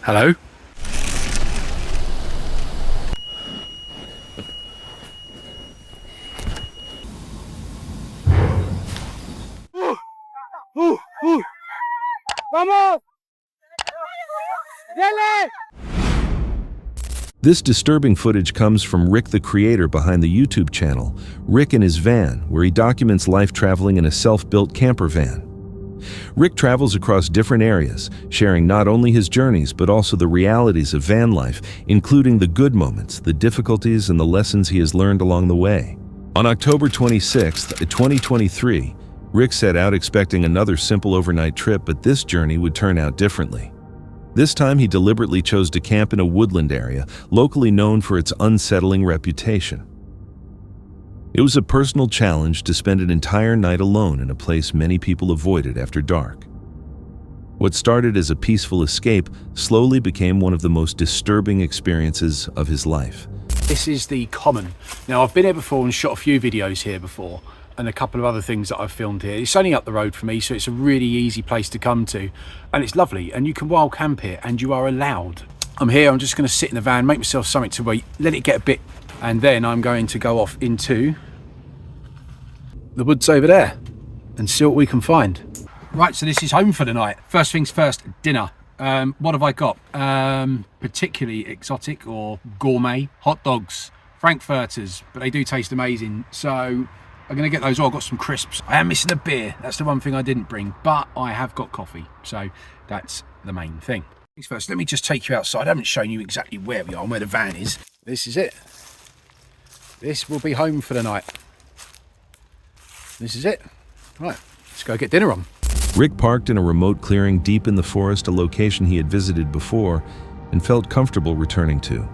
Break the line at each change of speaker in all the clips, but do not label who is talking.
Hello?
Vamos! Dele!
This disturbing footage comes from Rick, the creator behind the YouTube channel, Rick in His Van, where he documents life traveling in a self-built camper van. Rick travels across different areas, sharing not only his journeys but also the realities of van life, including the good moments, the difficulties, and the lessons he has learned along the way. On October 26, 2023, Rick set out expecting another simple overnight trip, but this journey would turn out differently. This time he deliberately chose to camp in a woodland area, locally known for its unsettling reputation. It was a personal challenge to spend an entire night alone in a place many people avoided after dark. What started as a peaceful escape slowly became one of the most disturbing experiences of his life.
This is the Common. Now, I've been here before and shot a few videos here before, and a couple of other things that I've filmed here. It's only up the road for me, so it's a really easy place to come to, and it's lovely, and you can wild camp here, and you are allowed. I'm here, I'm just going to sit in the van, make myself something to eat, let it get a bit, and then I'm going to go off into the woods over there and see what we can find. Right, so this is home for the night. First things first, dinner. What have I got? Particularly exotic or gourmet hot dogs, frankfurters, but they do taste amazing, so I'm going to get those. Oh, I've got some crisps. I am missing a beer. That's the one thing I didn't bring, but I have got coffee, so that's the main thing. First, let me just take you outside. I haven't shown you exactly where we are and where the van is. This is it. This will be home for the night. This is it. Right, let's go get dinner on.
Rick parked in a remote clearing deep in the forest, a location he had visited before and felt comfortable returning to.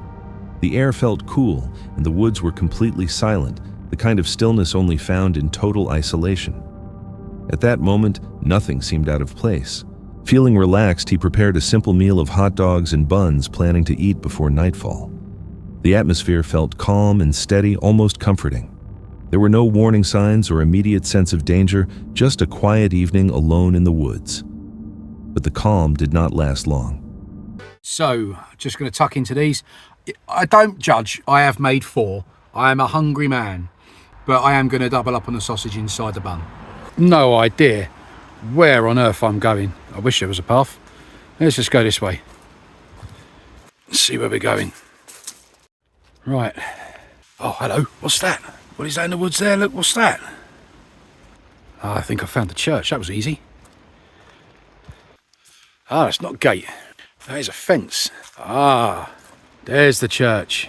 The air felt cool and the woods were completely silent, the kind of stillness only found in total isolation. At that moment, nothing seemed out of place. Feeling relaxed, he prepared a simple meal of hot dogs and buns, planning to eat before nightfall. The atmosphere felt calm and steady, almost comforting. There were no warning signs or immediate sense of danger, just a quiet evening alone in the woods. But the calm did not last long.
So, just going to tuck into these. I don't judge, I have made 4. I am a hungry man, but I am going to double up on the sausage inside the bun. No idea where on earth I'm going. I wish there was a path. Let's just go this way. Let's see where we're going. Right. Oh, hello. What's that? What is that in the woods there? Look, what's that? Oh, I think I found the church. That was easy. Ah, it's not a gate. That is a fence. Ah, there's the church.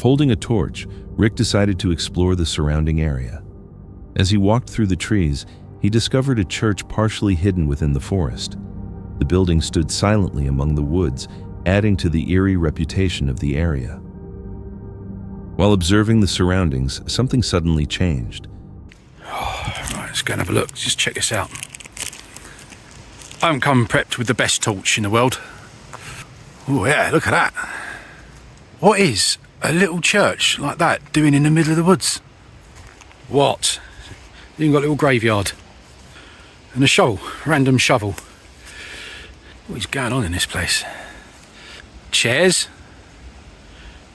Holding a torch, Rick decided to explore the surrounding area. As he walked through the trees, he discovered a church partially hidden within the forest. The building stood silently among the woods, adding to the eerie reputation of the area. While observing the surroundings, something suddenly changed.
Oh, right, let's go and have a look. Just check this out. I haven't come prepped with the best torch in the world. Oh yeah, look at that. What is a little church like that doing in the middle of the woods? What? Even got a little graveyard. And a shovel, random shovel. What is going on in this place? Chairs?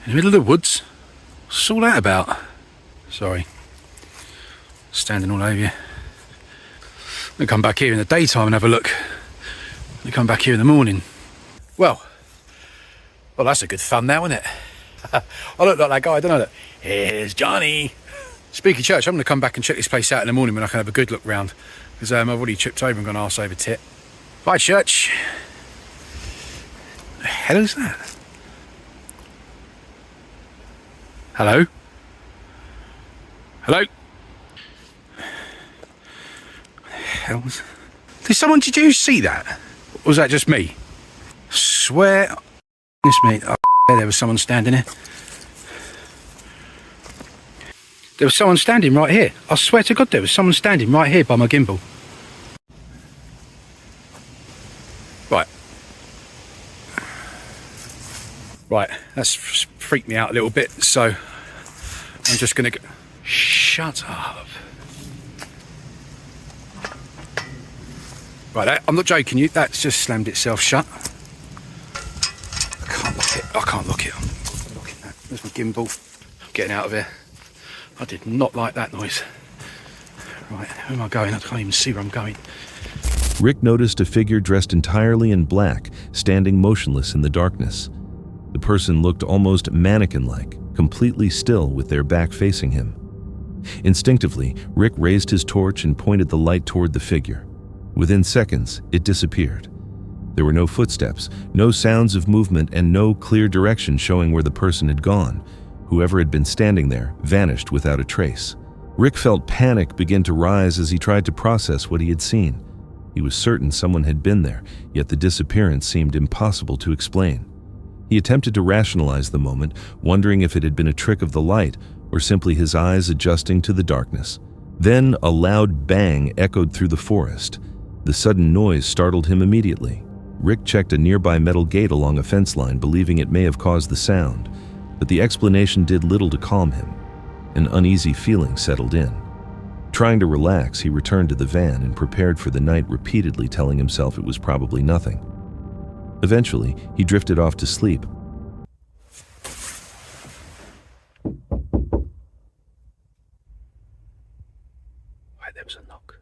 In the middle of the woods? What's all that about? Sorry. Standing all over you. I'm gonna come back here in the daytime and have a look. I'm gonna come back here in the morning. Well, that's a good fun now, isn't it? I look like that guy, don't I? Look. Here's Johnny. Speaking of church, I'm going to come back and check this place out in the morning when I can have a good look round. Because I've already tripped over and gone arse over tit. Bye, church. The hell is that? Hello? Hello? What the hell? Did you see that? Or was that just me? Swear, this me. Oh, there was someone standing there. There was someone standing right here. I swear to God, there was someone standing right here by my gimbal. Right, that's freaked me out a little bit, so I'm just gonna go. Shut up. Right, I'm not joking you, that's just slammed itself shut. gimbal. Getting out of here. I did not like that noise. Right, where am I going? I can't even see where I'm going.
Rick noticed a figure dressed entirely in black, standing motionless in the darkness. The person looked almost mannequin-like, completely still with their back facing him. Instinctively, Rick raised his torch and pointed the light toward the figure. Within seconds, it disappeared. There were no footsteps, no sounds of movement, and no clear direction showing where the person had gone. Whoever had been standing there vanished without a trace. Rick felt panic begin to rise as he tried to process what he had seen. He was certain someone had been there, yet the disappearance seemed impossible to explain. He attempted to rationalize the moment, wondering if it had been a trick of the light or simply his eyes adjusting to the darkness. Then a loud bang echoed through the forest. The sudden noise startled him immediately. Rick checked a nearby metal gate along a fence line, believing it may have caused the sound, but the explanation did little to calm him. An uneasy feeling settled in. Trying to relax, he returned to the van and prepared for the night, repeatedly telling himself it was probably nothing. Eventually, he drifted off to sleep.
Right, there was a knock.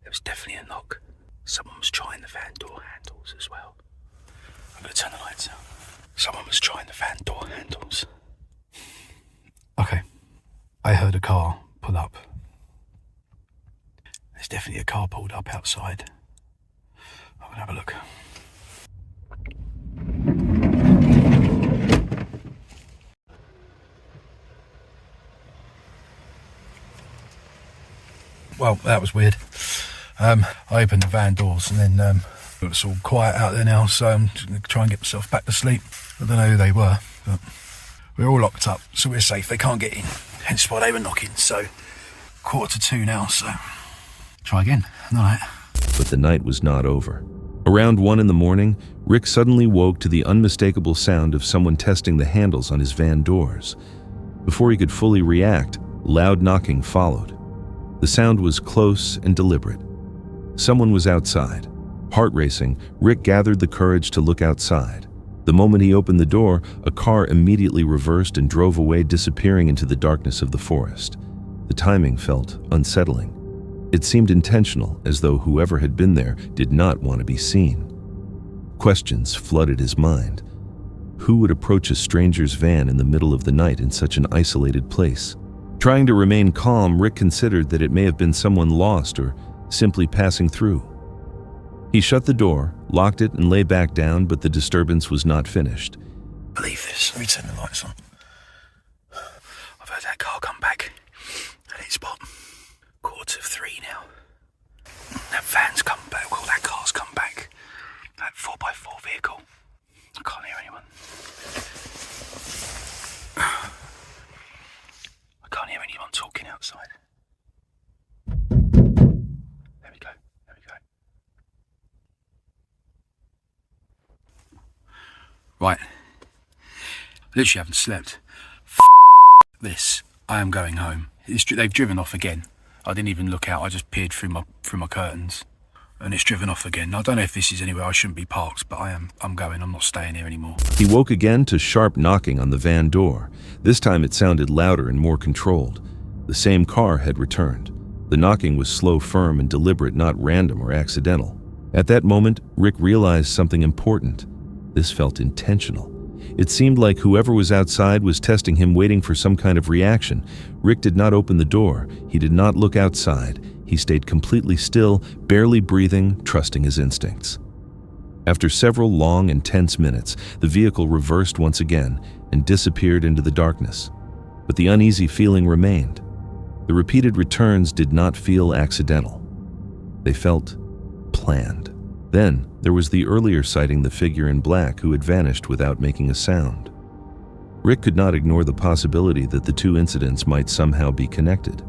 There was definitely a knock. Someone was trying the van door handles as well. I'm going to turn the lights out. Someone was trying the van door handles. Okay. I heard a car pull up. There's definitely a car pulled up outside. I'm going to have a look. Well, that was weird. I opened the van doors and then it was all quiet out there now, so I'm just going to try and get myself back to sleep. I don't know who they were, but we're all locked up, so we're safe. They can't get in, hence why they were knocking. So 1:45 now, so try again. All right.
But the night was not over. Around 1 in the morning, Rick suddenly woke to the unmistakable sound of someone testing the handles on his van doors. Before he could fully react, loud knocking followed. The sound was close and deliberate. Someone was outside. Heart racing, Rick gathered the courage to look outside. The moment he opened the door, a car immediately reversed and drove away, disappearing into the darkness of the forest. The timing felt unsettling. It seemed intentional, as though whoever had been there did not want to be seen. Questions flooded his mind. Who would approach a stranger's van in the middle of the night in such an isolated place? Trying to remain calm, Rick considered that it may have been someone lost or simply passing through. He shut the door, locked it, and lay back down, but the disturbance was not finished.
Believe this. Let me turn the lights on. I've heard that car come back. And it's what? 2:45 now. That van's come back. Well, that car's come back. That 4x4 vehicle. I can't hear anyone. I can't hear anyone talking outside. There we go. There we go. Right. Literally haven't slept. This. I am going home. They've driven off again. I didn't even look out. I just peered through my curtains, and it's driven off again. I don't know if this is anywhere I shouldn't be parked, but I'm going. I'm not staying here anymore.
He woke again to sharp knocking on the van door. This time it sounded louder and more controlled. The same car had returned. The knocking was slow, firm, and deliberate, not random or accidental. At that moment, Rick realized something important. This felt intentional. It seemed like whoever was outside was testing him, waiting for some kind of reaction. Rick did not open the door. He did not look outside. He stayed completely still, barely breathing, trusting his instincts. After several long and tense minutes, the vehicle reversed once again and disappeared into the darkness. But the uneasy feeling remained. The repeated returns did not feel accidental. They felt planned. Then, there was the earlier sighting, the figure in black who had vanished without making a sound. Rick could not ignore the possibility that the two incidents might somehow be connected.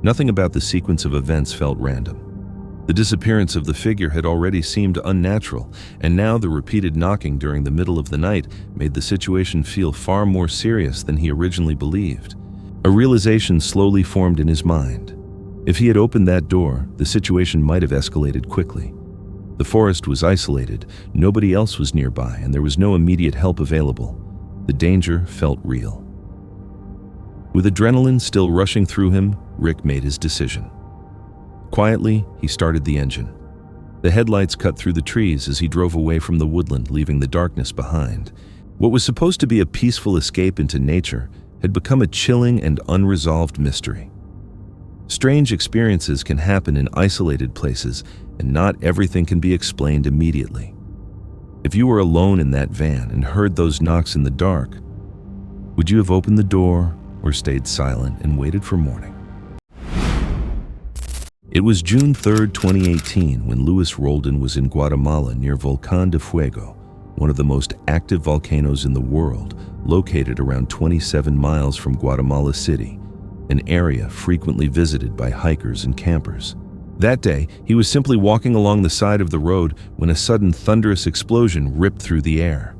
Nothing about the sequence of events felt random. The disappearance of the figure had already seemed unnatural, and now the repeated knocking during the middle of the night made the situation feel far more serious than he originally believed. A realization slowly formed in his mind. If he had opened that door, the situation might have escalated quickly. The forest was isolated, nobody else was nearby, and there was no immediate help available. The danger felt real. With adrenaline still rushing through him, Rick made his decision. Quietly, he started the engine. The headlights cut through the trees as he drove away from the woodland, leaving the darkness behind. What was supposed to be a peaceful escape into nature had become a chilling and unresolved mystery. Strange experiences can happen in isolated places, and not everything can be explained immediately. If you were alone in that van and heard those knocks in the dark, would you have opened the door or stayed silent and waited for morning? It was June 3, 2018, when Luis Roldan was in Guatemala near Volcán de Fuego, one of the most active volcanoes in the world, located around 27 miles from Guatemala City, an area frequently visited by hikers and campers. That day, he was simply walking along the side of the road when a sudden thunderous explosion ripped through the air.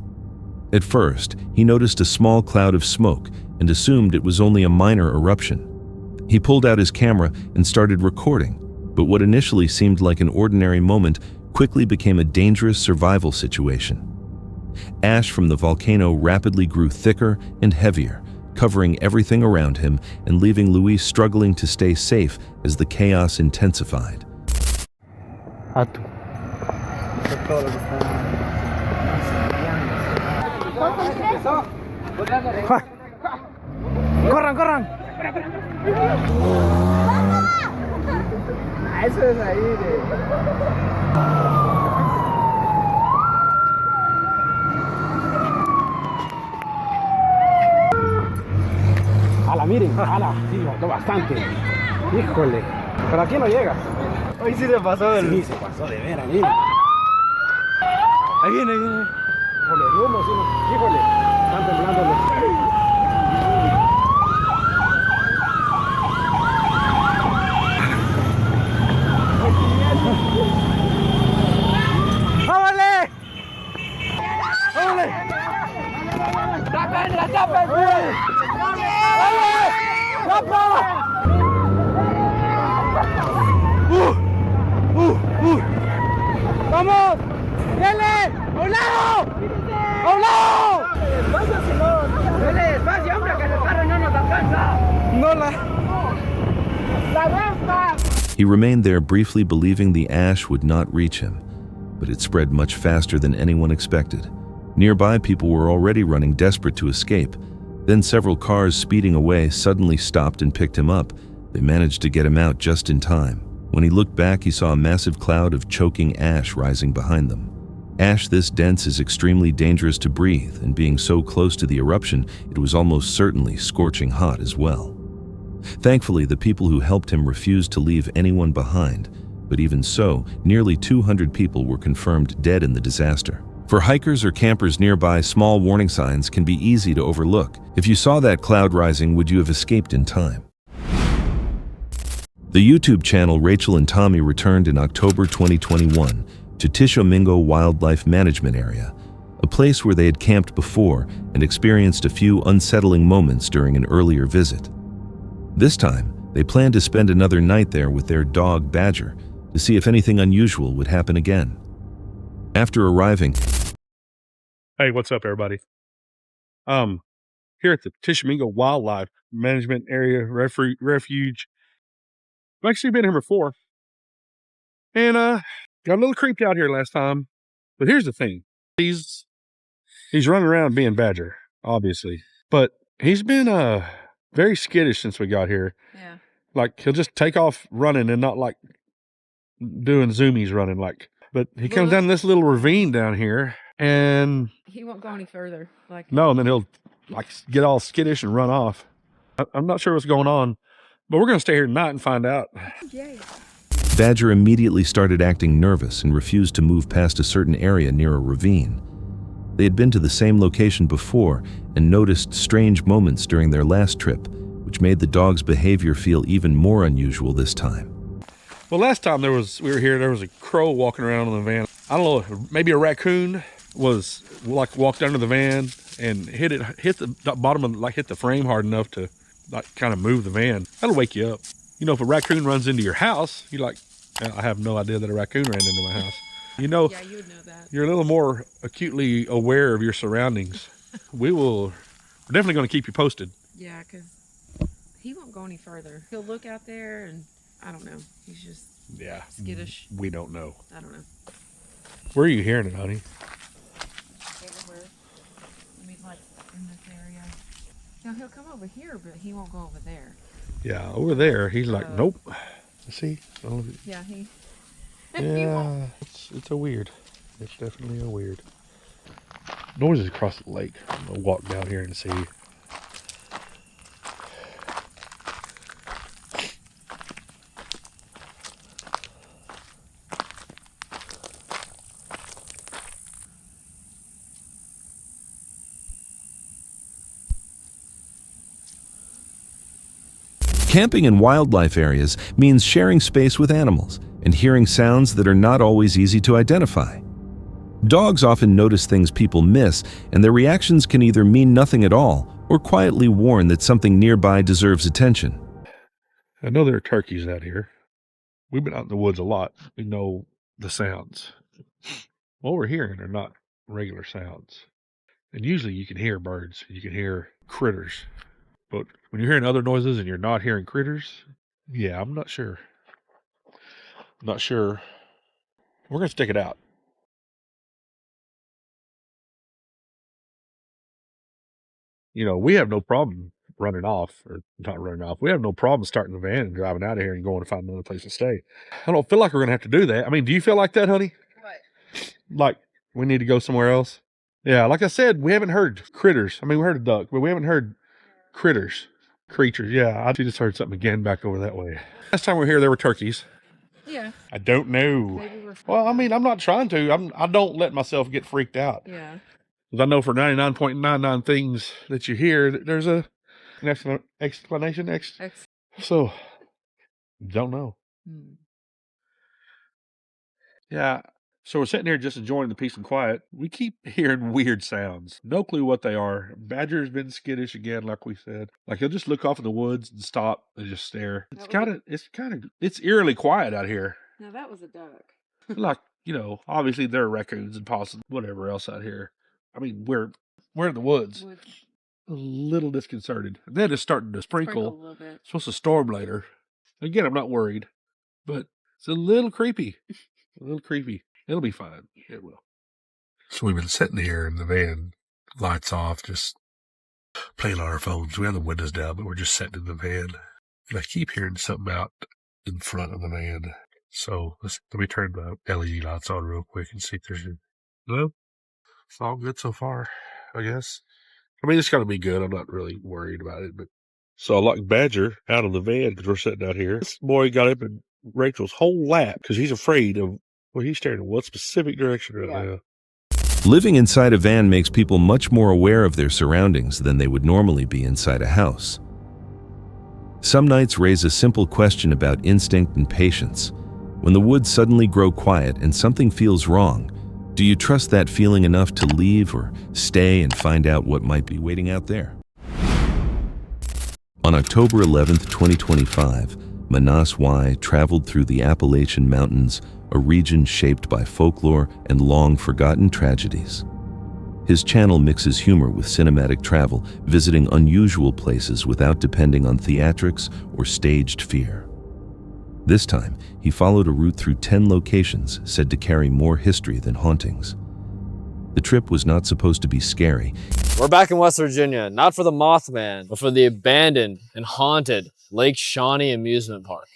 At first, he noticed a small cloud of smoke and assumed it was only a minor eruption. He pulled out his camera and started recording, but what initially seemed like an ordinary moment quickly became a dangerous survival situation. Ash from the volcano rapidly grew thicker and heavier, covering everything around him and leaving Luis struggling to stay safe as the chaos intensified.
¡Corran, corran! Eso es ahí Ala, miren, ala, sí, botó bastante. Híjole, pero aquí no llega. Hoy sí le pasó el... Sí, se pasó de veras, miren. Ahí viene, ahí viene. Híjole, el humo, sí, híjole, están temblando los... ¡Vámonos! ¡Vámonos! ¡Tapen, la tapen! ¡Vámonos! ¡Vamos! ¡Dele! ¡A un lado! ¡A un lado! ¡Despacio, Simón! ¡Dele despacio, hombre, que el carro no nos alcanza! ¡No la rampa!
He remained there briefly, believing the ash would not reach him, but it spread much faster than anyone expected. Nearby, people were already running desperate to escape. Then several cars speeding away suddenly stopped and picked him up. They managed to get him out just in time. When he looked back, he saw a massive cloud of choking ash rising behind them. Ash this dense is extremely dangerous to breathe, and being so close to the eruption, it was almost certainly scorching hot as well. Thankfully, the people who helped him refused to leave anyone behind, but even so, nearly 200 people were confirmed dead in the disaster. For hikers or campers nearby, small warning signs can be easy to overlook. If you saw that cloud rising, would you have escaped in time? The YouTube channel Rachel and Tommy returned in October 2021 to Tishomingo Wildlife Management Area, a place where they had camped before and experienced a few unsettling moments during an earlier visit. This time, they planned to spend another night there with their dog Badger to see if anything unusual would happen again. After arriving...
Hey, what's up, everybody? Here at the Tishomingo Wildlife Management Area Refuge. I've actually been here before. And got a little creeped out here last time. But here's the thing. He's running around being Badger, obviously. But he's been very skittish since we got here.
Yeah.
Like, he'll just take off running and not like doing zoomies running. Like, but he comes down this little ravine down here and
he won't go any further. Like,
no, and then he'll like get all skittish and run off. I'm not sure what's going on, but we're going to stay here tonight and find out.
Yay.
Badger immediately started acting nervous and refused to move past a certain area near a ravine. They had been to the same location before and noticed strange moments during their last trip, which made the dog's behavior feel even more unusual this time.
Well, last time we were here, there was a crow walking around in the van. I don't know, maybe a raccoon was like walked under the van and hit the bottom of, like hit the frame hard enough to like kind of move the van. That'll wake you up. You know, if a raccoon runs into your house, you're like, I have no idea that a raccoon ran into my house. You know,
yeah, you would know that.
You're a little more acutely aware of your surroundings. We're definitely going to keep you posted.
Yeah, because He won't go any further. He'll look out there and I don't know. He's just skittish.
We don't know.
I don't know.
Where are you hearing it, honey?
Everywhere. I mean, like in this area. Now he'll come over here, but he won't go over there.
Yeah, over there. He's like, nope. See?
Yeah, he.
Yeah, it's a weird. It's definitely a weird. Noises across the lake. I'm gonna walk down here and see.
Camping in wildlife areas means sharing space with animals and hearing sounds that are not always easy to identify. Dogs often notice things people miss, and their reactions can either mean nothing at all or quietly warn that something nearby deserves attention.
I know there are turkeys out here. We've been out in the woods a lot. We know the sounds. What we're hearing are not regular sounds. And usually you can hear birds, you can hear critters. But when you're hearing other noises and you're not hearing critters, yeah, I'm not sure. I'm not sure. We're going to stick it out. You know, we have no problem running off, or not running off. We have no problem starting the van and driving out of here and going to find another place to stay. I don't feel like we're going to have to do that. I mean, do you feel like that, honey?
What?
Like we need to go somewhere else? Yeah, like I said, we haven't heard critters. I mean, we heard a duck, but we haven't heard critters. Creatures, yeah. I just heard something again back over that way. Last time we were here, there were turkeys.
Yeah.
I don't know.
Maybe we're
Well, I mean, I'm not trying to. I don't let myself get freaked out.
Yeah.
Because I know for 99.99 things that you hear, there's an explanation. So, don't know. Yeah. So we're sitting here just enjoying the peace and quiet. We keep hearing weird sounds. No clue what they are. Badger's been skittish again, like we said. Like he'll just look off in the woods and stop and just stare. It's eerily quiet out here.
Now that was a duck.
Like, you know, obviously there are raccoons and possums, whatever else out here. I mean, we're in the woods. A little disconcerted. And then it's starting to sprinkle.
A little bit.
It's supposed to storm later. Again, I'm not worried, but it's a little creepy. A little creepy. It'll be fine. It will. So we've been sitting here in the van, lights off, just playing on our phones. We have the windows down, but we're just sitting in the van. And I keep hearing something out in front of the van. So let me turn the LED lights on real quick and see if there's any. No? It's all good so far, I guess. I mean, it's going to be good. I'm not really worried about it. But so I locked Badger out of the van because we're sitting out here. This boy got up in Rachel's whole lap because he's afraid of, well, he's staring in one specific direction right now.
Living inside a van makes people much more aware of their surroundings than they would normally be inside a house. Some nights raise a simple question about instinct and patience. When the woods suddenly grow quiet and something feels wrong, do you trust that feeling enough to leave or stay and find out what might be waiting out there? On October 11th, 2025, Manas Y traveled through the Appalachian Mountains, a region shaped by folklore and long-forgotten tragedies. His channel mixes humor with cinematic travel, visiting unusual places without depending on theatrics or staged fear. This time, he followed a route through 10 locations said to carry more history than hauntings. The trip was not supposed to be scary.
We're back in West Virginia, not for the Mothman, but for the abandoned and haunted Lake Shawnee Amusement Park.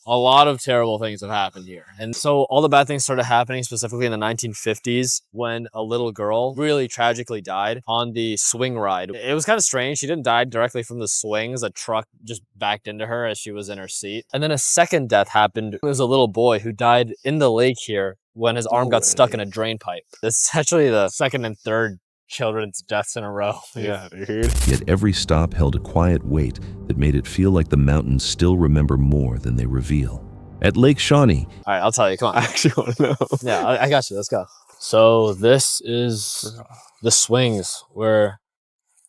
A lot of terrible things have happened here. And so all the bad things started happening specifically in the 1950s when a little girl really tragically died on the swing ride. It was kind of strange. She didn't die directly from the swings. A truck just backed into her as she was in her seat. And then a second death happened. It was a little boy who died in the lake here when his arm got stuck in a drain pipe. This is actually the second and third children's deaths in a row. Yeah, dude.
Yet every stop held a quiet weight that made it feel like the mountains still remember more than they reveal. At Lake Shawnee...
All right, I'll tell you. Come on. I actually want to know. Yeah, I got you. Let's go. So this is the swings where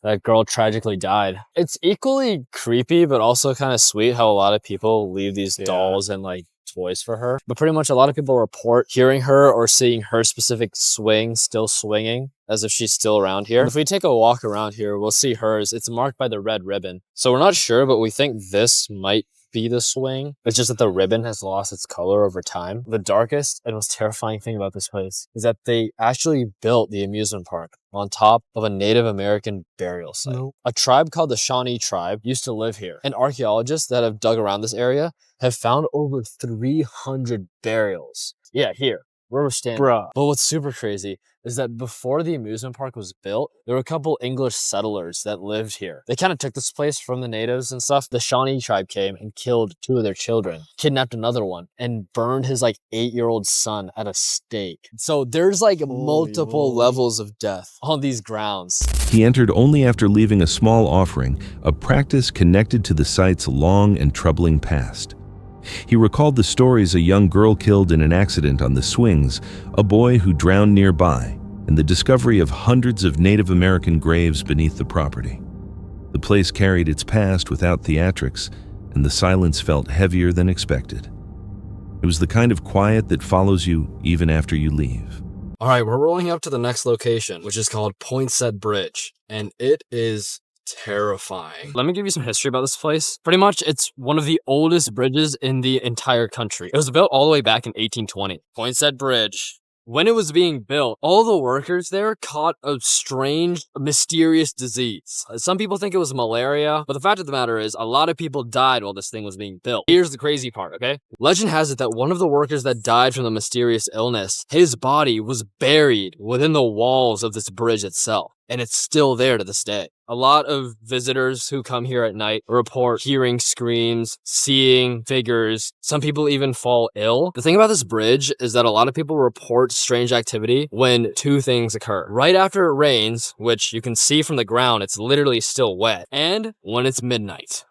that girl tragically died. It's equally creepy, but also kind of sweet how a lot of people leave these dolls and like voice for her. But pretty much a lot of people report hearing her or seeing her specific swing still swinging as if she's still around here. If we take a walk around here, we'll see hers. It's marked by the red ribbon. So we're not sure, but we think this might be the swing. It's just that the ribbon has lost its color over time. The darkest and most terrifying thing about this place is that they actually built the amusement park on top of a Native American burial site. Nope. A tribe called the Shawnee tribe used to live here, and archaeologists that have dug around this area have found over 300 burials. Yeah, here, where we're standing.
Bruh.
But what's super crazy is that before the amusement park was built, there were a couple English settlers that lived here. They kind of took this place from the natives and stuff. The Shawnee tribe came and killed 2 of their children, kidnapped another one, and burned his like 8-year-old son at a stake. So there's like multiple levels of death on these grounds.
He entered only after leaving a small offering, a practice connected to the site's long and troubling past. He recalled the stories a young girl killed in an accident on the swings, a boy who drowned nearby, and the discovery of hundreds of Native American graves beneath the property. The place carried its past without theatrics, and the silence felt heavier than expected. It was the kind of quiet that follows you even after you leave.
All right, we're rolling up to the next location, which is called Poinsett Bridge, and it is terrifying. Let me give you some history about this place. Pretty much, it's one of the oldest bridges in the entire country. It was built all the way back in 1820. Poinsett Bridge. When it was being built, all the workers there caught a strange, mysterious disease. Some people think it was malaria, but the fact of the matter is a lot of people died while this thing was being built. Here's the crazy part, okay? Legend has it that one of the workers that died from the mysterious illness, his body was buried within the walls of this bridge itself. And it's still there to this day. A lot of visitors who come here at night report hearing screams, seeing figures. Some people even fall ill. The thing about this bridge is that a lot of people report strange activity when 2 things occur. Right after it rains, which you can see from the ground, it's literally still wet, and when it's midnight.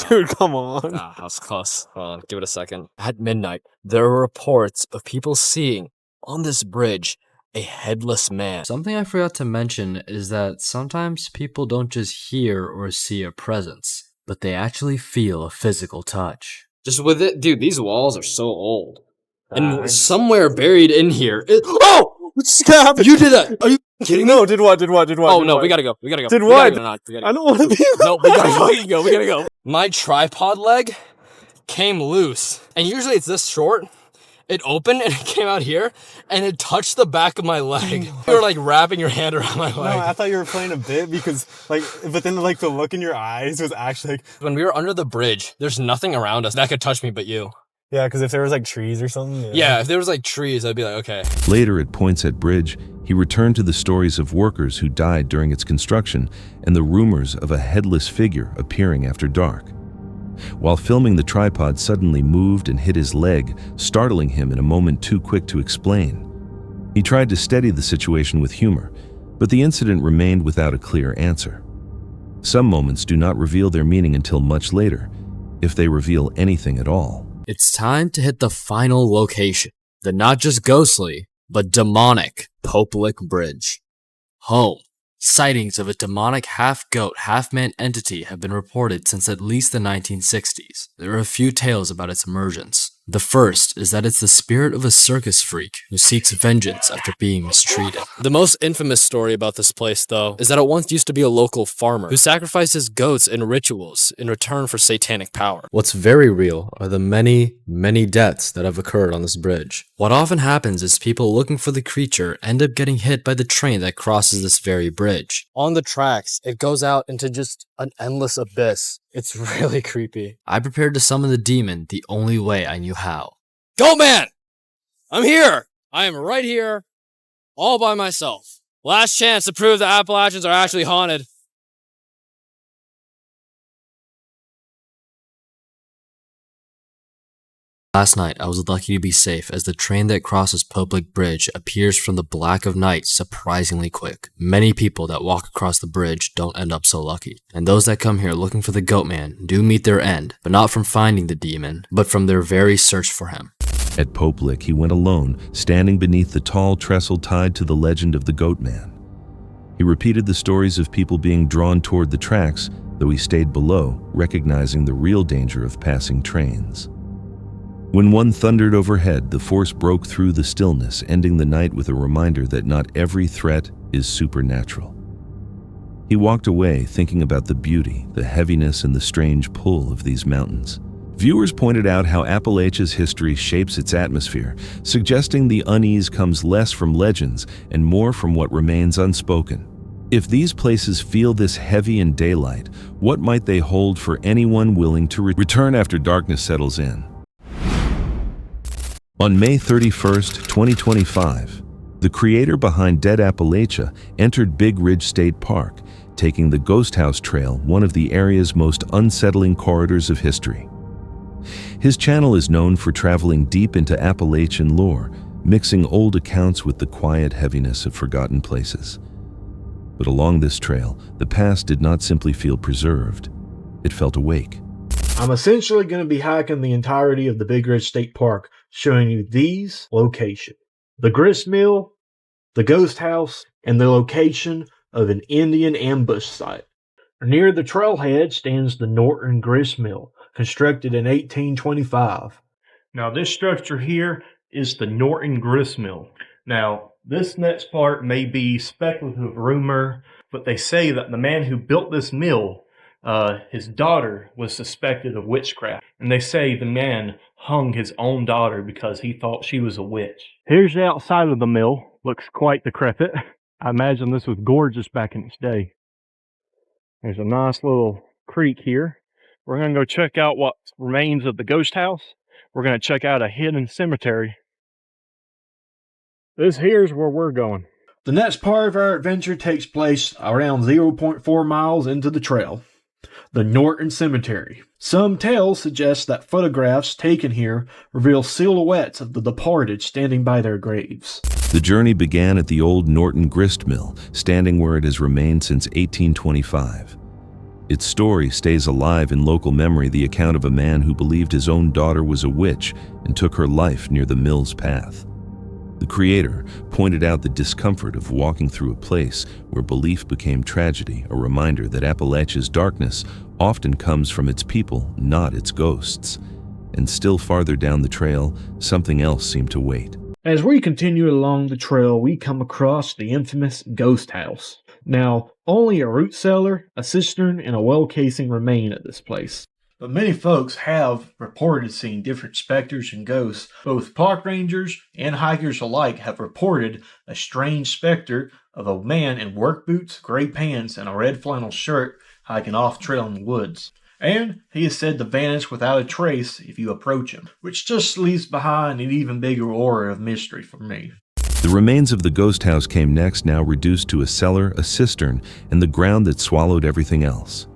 Dude, come on.
That was close. Hold on, give it a second. At midnight, there are reports of people seeing on this bridge a headless man.
Something I forgot to mention is that sometimes people don't just hear or see a presence, but they actually feel a physical touch.
Just with it, dude, these walls are so old. And somewhere buried in here oh!
What just happened?
You did that! Are you kidding me?
No, did what?
Oh, no, we gotta go. We gotta go.
Did
We
what?
gotta go.
I don't want to be.
No, we gotta fucking go. We gotta go. My tripod leg came loose. And usually it's this short. It opened and it came out here and it touched the back of my leg. You were like wrapping your hand around my leg.
No, I thought you were playing a bit because but then the look in your eyes was actually like.
When we were under the bridge, there's nothing around us that could touch me but you.
Yeah, because if there was trees or something.
Yeah, if there was trees, I'd be like, okay.
Later at Poinsett Bridge, he returned to the stories of workers who died during its construction and the rumors of a headless figure appearing after dark. While filming, the tripod suddenly moved and hit his leg, startling him in a moment too quick to explain. He tried to steady the situation with humor, but the incident remained without a clear answer. Some moments do not reveal their meaning until much later, if they reveal anything at all.
It's time to hit the final location, the not just ghostly, but demonic Popelick Bridge. Home. Sightings of a demonic half-goat, half-man entity have been reported since at least the 1960s. There are a few tales about its emergence. The first is that it's the spirit of a circus freak who seeks vengeance after being mistreated.
The most infamous story about this place, though, is that it once used to be a local farmer who sacrifices goats in rituals in return for satanic power.
What's very real are the many, many deaths that have occurred on this bridge. What often happens is people looking for the creature end up getting hit by the train that crosses this very bridge.
On the tracks, it goes out into just an endless abyss. It's really creepy.
I prepared to summon the demon the only way I knew how.
Goatman! I'm here! I am right here, all by myself. Last chance to prove the Appalachians are actually haunted.
Last night, I was lucky to be safe as the train that crosses Popelick Bridge appears from the black of night surprisingly quick. Many people that walk across the bridge don't end up so lucky, and those that come here looking for the Goatman do meet their end, but not from finding the demon, but from their very search for him.
At Popelick, he went alone, standing beneath the tall trestle tied to the legend of the Goatman. He repeated the stories of people being drawn toward the tracks, though he stayed below, recognizing the real danger of passing trains. When one thundered overhead, the force broke through the stillness, ending the night with a reminder that not every threat is supernatural. He walked away thinking about the beauty, the heaviness, and the strange pull of these mountains. Viewers pointed out how Appalachia's history shapes its atmosphere, suggesting the unease comes less from legends and more from what remains unspoken. If these places feel this heavy in daylight, what might they hold for anyone willing to return after darkness settles in? On May 31st, 2025, the creator behind Dead Appalachia entered Big Ridge State Park, taking the Ghost House Trail, one of the area's most unsettling corridors of history. His channel is known for traveling deep into Appalachian lore, mixing old accounts with the quiet heaviness of forgotten places. But along this trail, the past did not simply feel preserved, it felt awake.
I'm essentially going to be hiking the entirety of the Big Ridge State Park, showing you these locations: the grist mill, the ghost house, and the location of an Indian ambush site. Near the trailhead stands the Norton Grist Mill, constructed in 1825.
Now this structure here is the Norton Grist Mill. Now this next part may be speculative rumor, but they say that the man who built this mill, his daughter was suspected of witchcraft. And they say the man hung his own daughter because he thought she was a witch. Here's the outside of the mill. Looks quite decrepit. I imagine this was gorgeous back in its day. There's a nice little creek here. We're going to go check out what remains of the ghost house. We're going to check out a hidden cemetery. This here's where we're going.
The next part of our adventure takes place around 0.4 miles into the trail, the Norton Cemetery. Some tales suggest that photographs taken here reveal silhouettes of the departed standing by their graves.
The journey began at the old Norton Grist Mill, standing where it has remained since 1825. Its story stays alive in local memory, the account of a man who believed his own daughter was a witch and took her life near the mill's path. The creator pointed out the discomfort of walking through a place where belief became tragedy, a reminder that Appalachia's darkness often comes from its people, not its ghosts. And still farther down the trail, something else seemed to wait.
As we continue along the trail, we come across the infamous ghost house. Now, only a root cellar, a cistern, and a well casing remain at this place. But many folks have reported seeing different specters and ghosts. Both park rangers and hikers alike have reported a strange specter of a man in work boots, gray pants, and a red flannel shirt hiking off trail in the woods. And he is said to vanish without a trace if you approach him, which just leaves behind an even bigger aura of mystery for me.
The remains of the ghost house came next, now reduced to a cellar, a cistern, and the ground that swallowed everything else.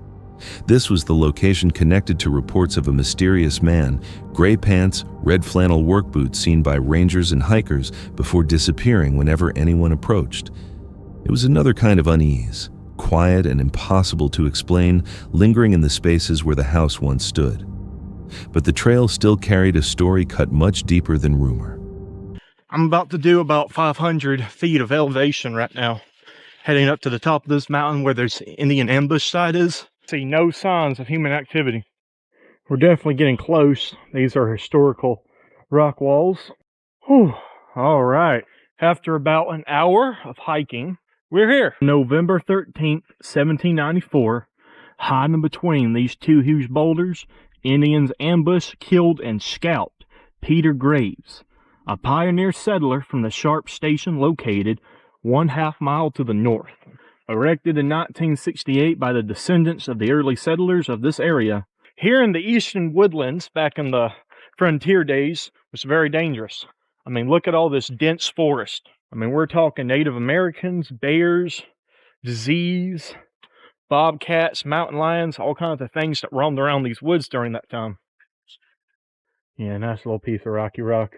This was the location connected to reports of a mysterious man, gray pants, red flannel work boots seen by rangers and hikers before disappearing whenever anyone approached. It was another kind of unease, quiet and impossible to explain, lingering in the spaces where the house once stood. But the trail still carried a story cut much deeper than rumor.
I'm about to do about 500 feet of elevation right now, heading up to the top of this mountain where there's Indian ambush site is. See no signs of human activity. We're definitely getting close. These are historical rock walls. Whew. All right. After about an hour of hiking, we're here. November 13th, 1794. Hiding between these two huge boulders, Indians ambushed, killed, and scalped Peter Graves, a pioneer settler from the Sharp Station located 1/2 mile to the north. Erected in 1968 by the descendants of the early settlers of this area. Here in the eastern woodlands, back in the frontier days, was very dangerous. I mean, look at all this dense forest. I mean, we're talking Native Americans, bears, disease, bobcats, mountain lions, all kinds of things that roamed around these woods during that time. Yeah, nice little piece of rocky rock.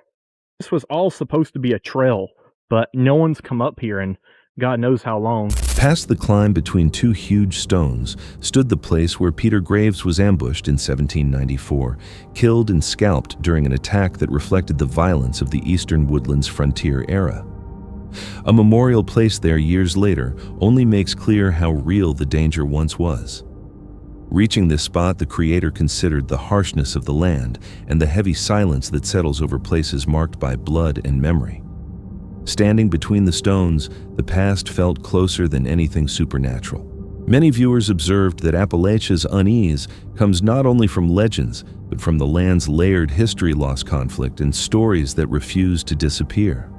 This was all supposed to be a trail, but no one's come up here in God knows how long.
Past the climb between two huge stones stood the place where Peter Graves was ambushed in 1794, killed and scalped during an attack that reflected the violence of the eastern woodlands frontier era. A memorial placed there years later only makes clear how real the danger once was. Reaching this spot, the creator considered the harshness of the land and the heavy silence that settles over places marked by blood and memory. Standing between the stones, the past felt closer than anything supernatural. Many viewers observed that Appalachia's unease comes not only from legends, but from the land's layered history-loss conflict and stories that refuse to disappear.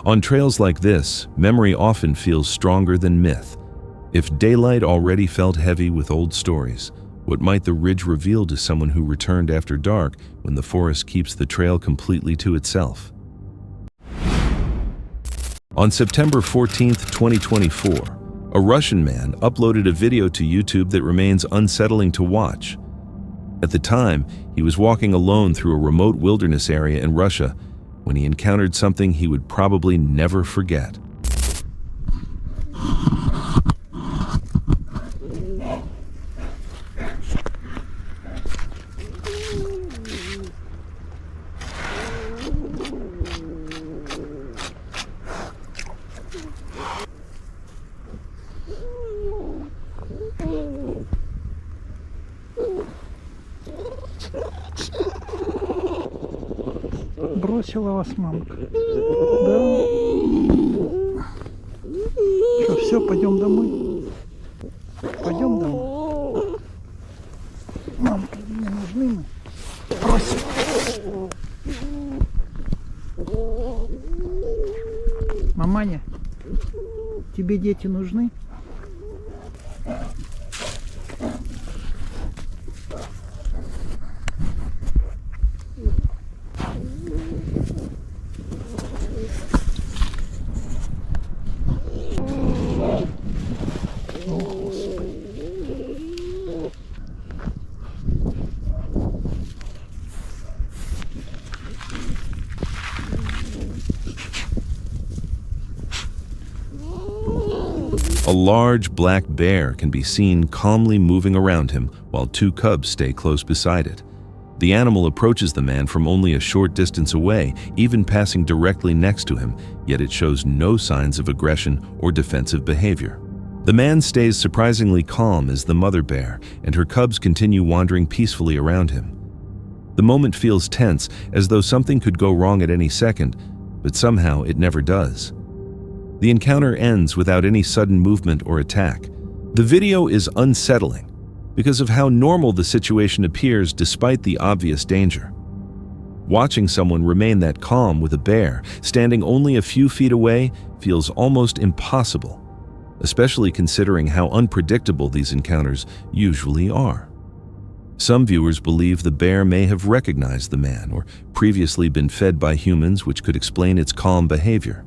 On trails like this, memory often feels stronger than myth. If daylight already felt heavy with old stories, what might the ridge reveal to someone who returned after dark when the forest keeps the trail completely to itself? On September 14, 2024, a Russian man uploaded a video to YouTube that remains unsettling to watch. At the time, he was walking alone through a remote wilderness area in Russia when he encountered something he would probably never forget.
Бросила вас мамка. Да. Что, все, пойдем домой? Пойдем домой. Мамка, мне нужны мы. Бросила. Маманя, тебе дети нужны?
A large black bear can be seen calmly moving around him while two cubs stay close beside it. The animal approaches the man from only a short distance away, even passing directly next to him, yet it shows no signs of aggression or defensive behavior. The man stays surprisingly calm as the mother bear and her cubs continue wandering peacefully around him. The moment feels tense, as though something could go wrong at any second, but somehow it never does. The encounter ends without any sudden movement or attack. The video is unsettling because of how normal the situation appears despite the obvious danger. Watching someone remain that calm with a bear standing only a few feet away feels almost impossible, especially considering how unpredictable these encounters usually are. Some viewers believe the bear may have recognized the man or previously been fed by humans, which could explain its calm behavior.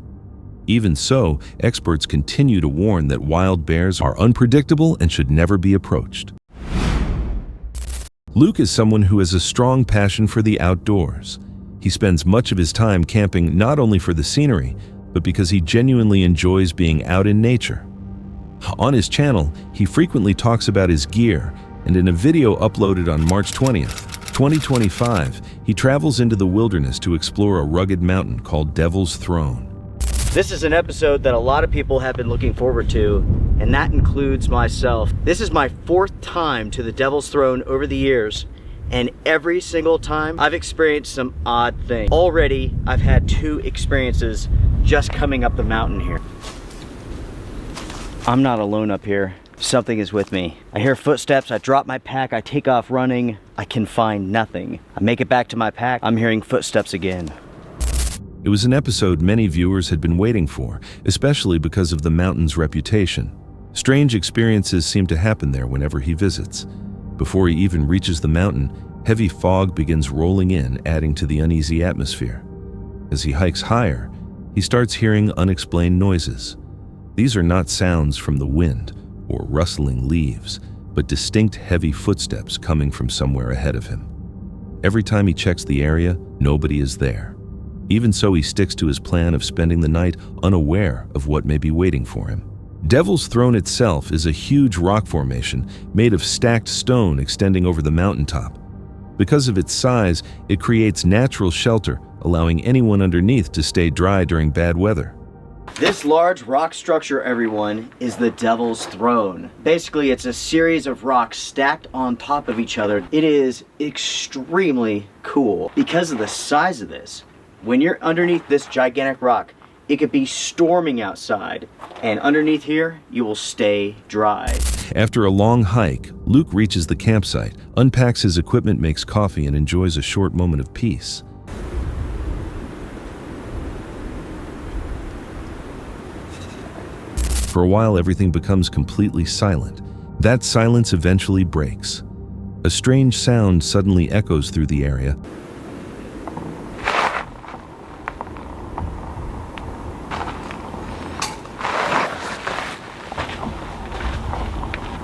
Even so, experts continue to warn that wild bears are unpredictable and should never be approached. Luke is someone who has a strong passion for the outdoors. He spends much of his time camping not only for the scenery, but because he genuinely enjoys being out in nature. On his channel, he frequently talks about his gear, and in a video uploaded on March 20th, 2025, he travels into the wilderness to explore a rugged mountain called Devil's Throne.
This is an episode that a lot of people have been looking forward to, and that includes myself. This is my 4th time to the Devil's Throne over the years, and every single time I've experienced some odd things. Already, I've had 2 experiences just coming up the mountain here. I'm not alone up here. Something is with me. I hear footsteps, I drop my pack, I take off running, I can find nothing. I make it back to my pack, I'm hearing footsteps again.
It was an episode many viewers had been waiting for, especially because of the mountain's reputation. Strange experiences seem to happen there whenever he visits. Before he even reaches the mountain, heavy fog begins rolling in, adding to the uneasy atmosphere. As he hikes higher, he starts hearing unexplained noises. These are not sounds from the wind or rustling leaves, but distinct heavy footsteps coming from somewhere ahead of him. Every time he checks the area, nobody is there. Even so, he sticks to his plan of spending the night unaware of what may be waiting for him. Devil's Throne itself is a huge rock formation made of stacked stone extending over the mountaintop. Because of its size, it creates natural shelter, allowing anyone underneath to stay dry during bad weather.
This large rock structure, everyone, is the Devil's Throne. Basically, it's a series of rocks stacked on top of each other. It is extremely cool because of the size of this. When you're underneath this gigantic rock, it could be storming outside, and underneath here, you will stay dry.
After a long hike, Luke reaches the campsite, unpacks his equipment, makes coffee, and enjoys a short moment of peace. For a while, everything becomes completely silent. That silence eventually breaks. A strange sound suddenly echoes through the area.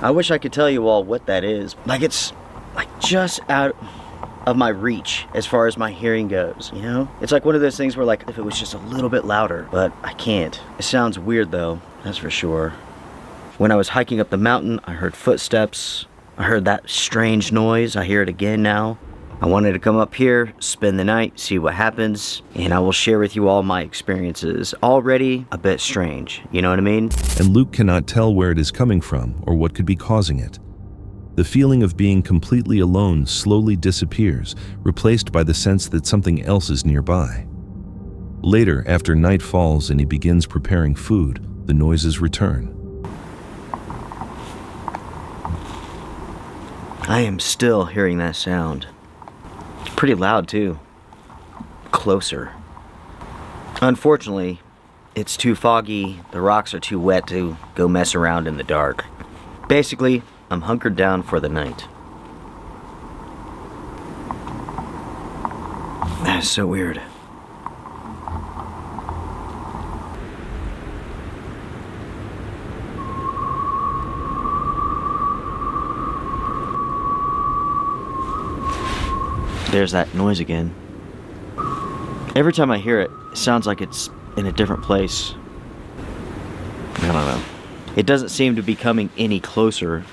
I wish I could tell you all what that is. Like, it's like just out of my reach as far as my hearing goes, you know? It's like one of those things where, like, if it was just a little bit louder, but I can't. It sounds weird though, that's for sure. When I was hiking up the mountain, I heard footsteps. I heard that strange noise. I hear it again now. I wanted to come up here, spend the night, see what happens, and I will share with you all my experiences. Already a bit strange, you know what I mean?
And Luke cannot tell where it is coming from or what could be causing it. The feeling of being completely alone slowly disappears, replaced by the sense that something else is nearby. Later, after night falls and he begins preparing food, the noises return.
I am still hearing that sound. Pretty loud too. Closer. Unfortunately, it's too foggy, the rocks are too wet to go mess around in the dark. Basically, I'm hunkered down for the night. That is so weird. There's that noise again. Every time I hear it, it sounds like it's in a different place. I don't know. It doesn't seem to be coming any closer.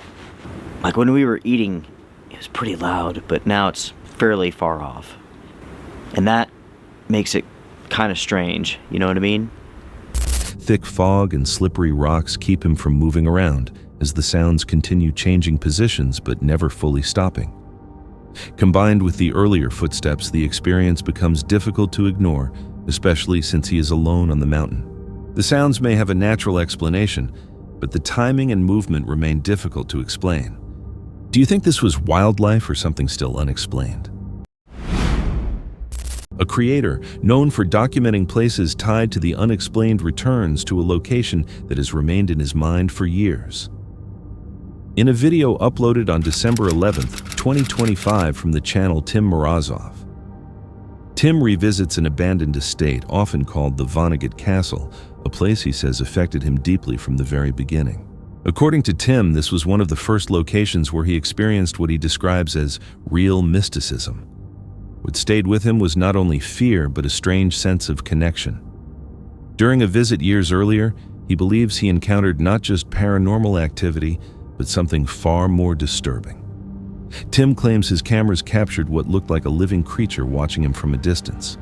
Like when we were eating, it was pretty loud, but now it's fairly far off. And that makes it kind of strange, you know what I mean?
Thick fog and slippery rocks keep him from moving around as the sounds continue changing positions but never fully stopping. Combined with the earlier footsteps, the experience becomes difficult to ignore, especially since he is alone on the mountain. The sounds may have a natural explanation, but the timing and movement remain difficult to explain. Do you think this was wildlife or something still unexplained? A creator known for documenting places tied to the unexplained returns to a location that has remained in his mind for years. In a video uploaded on December 11th, 2025 from the channel Tim Morozov, Tim revisits an abandoned estate often called the Vonnegut Castle, a place he says affected him deeply from the very beginning. According to Tim, this was one of the first locations where he experienced what he describes as real mysticism. What stayed with him was not only fear, but a strange sense of connection. During a visit years earlier, he believes he encountered not just paranormal activity, but something far more disturbing. Tim claims his cameras captured what looked like a living creature watching him from a distance.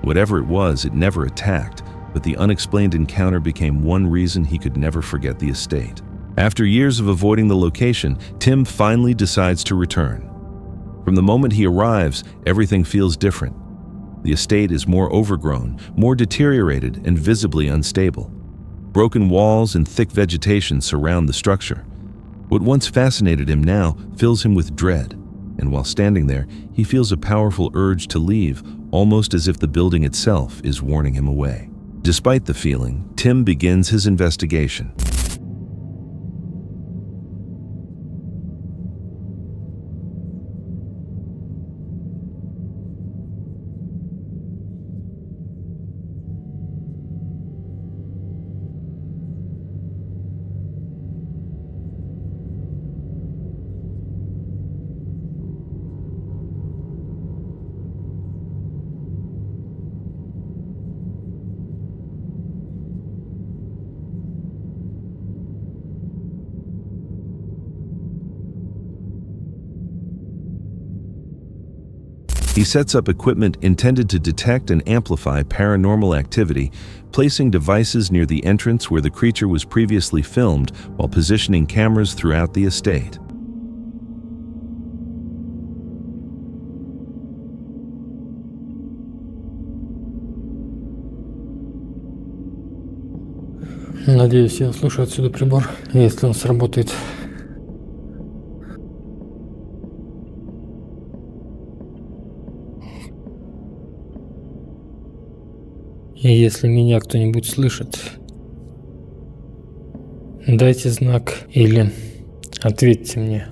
Whatever it was, it never attacked, but the unexplained encounter became one reason he could never forget the estate. After years of avoiding the location, Tim finally decides to return. From the moment he arrives, everything feels different. The estate is more overgrown, more deteriorated, and visibly unstable. Broken walls and thick vegetation surround the structure. What once fascinated him now fills him with dread, and while standing there, he feels a powerful urge to leave, almost as if the building itself is warning him away. Despite the feeling, Tim begins his investigation. He sets up equipment intended to detect and amplify paranormal activity, placing devices near the entrance where the creature was previously filmed while positioning cameras throughout the estate.
Надеюсь, я услышу отсюда прибор, если он сработает. И если меня кто-нибудь слышит, дайте знак или ответьте мне.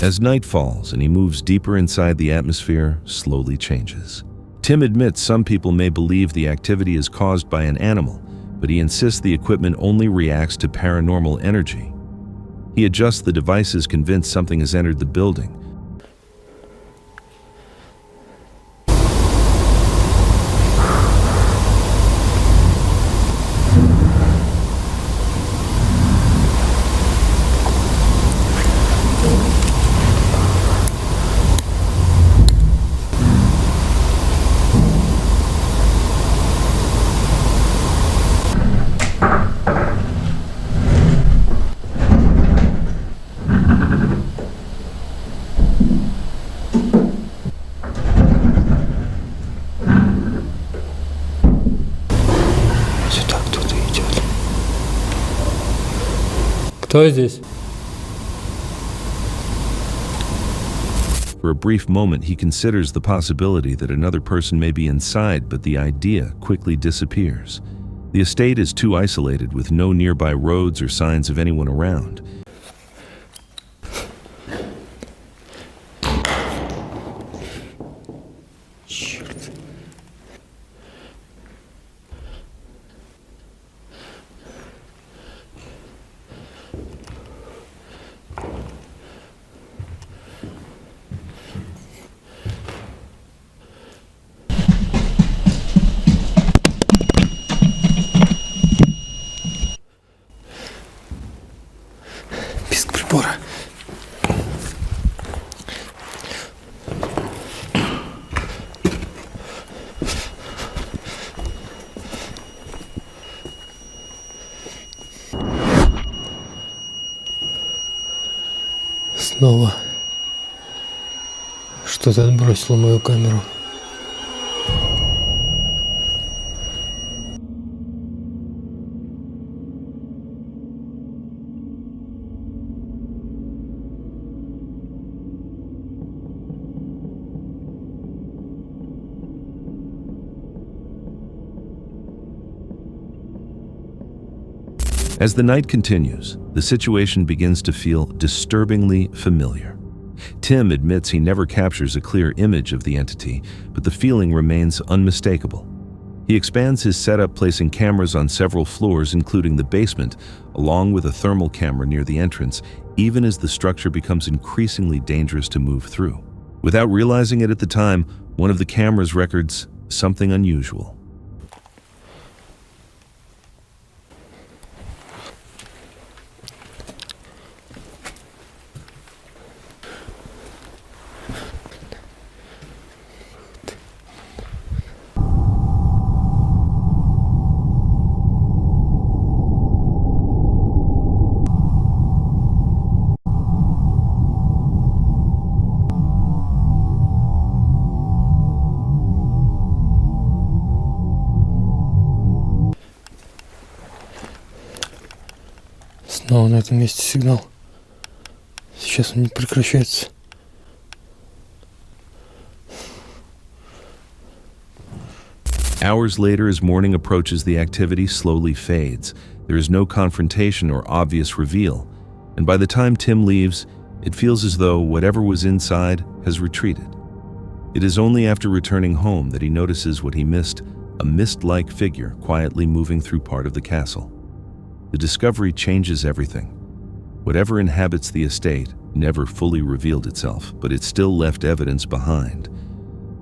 As night falls and he moves deeper inside the atmosphere, slowly changes. Tim admits some people may believe the activity is caused by an animal, but he insists the equipment only reacts to paranormal energy. He adjusts the devices convinced something has entered the building.
Кто здесь?
For a brief moment, he considers the possibility that another person may be inside, but the idea quickly disappears. The estate is too isolated with no nearby roads or signs of anyone around.
Писк прибора. Снова что-то отбросило мою камеру.
As the night continues, the situation begins to feel disturbingly familiar. Tim admits he never captures a clear image of the entity, but the feeling remains unmistakable. He expands his setup, placing cameras on several floors, including the basement, along with a thermal camera near the entrance, even as the structure becomes increasingly dangerous to move through. Without realizing it at the time, one of the cameras records something unusual.
Снова на этом месте сигнал. Сейчас он не прекращается.
Hours later, as morning approaches, the activity slowly fades. There is no confrontation or obvious reveal, and by the time Tim leaves, it feels as though whatever was inside has retreated. It is only after returning home that he notices what he missed, a mist-like figure quietly moving through part of the castle. The discovery changes everything. Whatever inhabits the estate never fully revealed itself, but it still left evidence behind.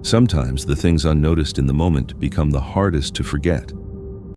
Sometimes the things unnoticed in the moment become the hardest to forget.